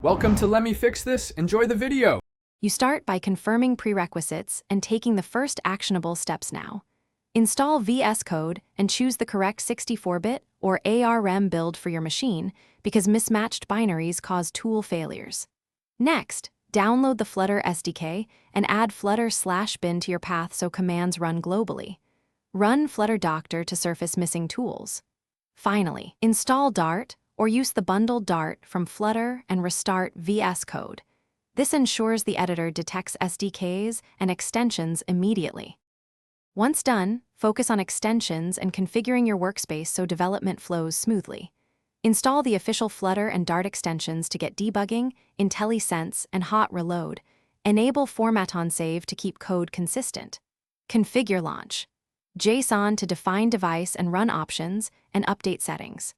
Welcome to Let Me Fix This. Enjoy the video. You start by confirming prerequisites and taking the first actionable steps now. Install Vscode and choose the correct 64-bit or ARM build for your machine because mismatched binaries cause tool failures. Next, download the Flutter SDK and add flutter/bin to your path so commands run globally. Run Flutter Doctor to surface missing tools. Finally, install Dart or use the bundled Dart from Flutter and restart Vscode. This ensures the editor detects SDKs and extensions immediately. Once done, focus on extensions and configuring your workspace so development flows smoothly. Install the official Flutter and Dart extensions to get debugging, IntelliSense, and hot reload. Enable Format on Save to keep code consistent. Configure Launch. JSON to define device and run options and update settings.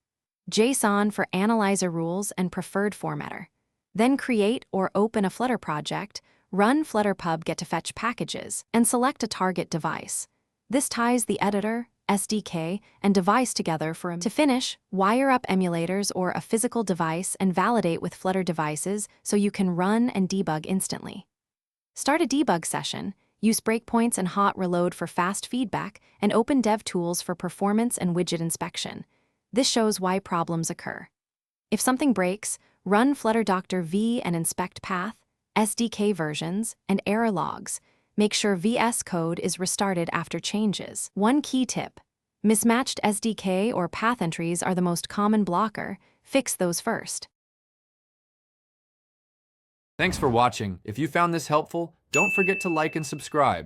JSON for analyzer rules and preferred formatter. Then create or open a Flutter project, run Flutter pub get to fetch packages, and select a target device. This ties the editor, SDK, and device together to finish, wire up emulators or a physical device and validate with Flutter devices so you can run and debug instantly. Start a debug session, use breakpoints and hot reload for fast feedback, and open DevTools for performance and widget inspection. This shows why problems occur. If something breaks, run Flutter Doctor V and inspect path, SDK versions, and error logs. Make sure Vscode is restarted after changes. One key tip: mismatched SDK or path entries are the most common blocker. Fix those first. Thanks for watching. If you found this helpful, don't forget to like and subscribe.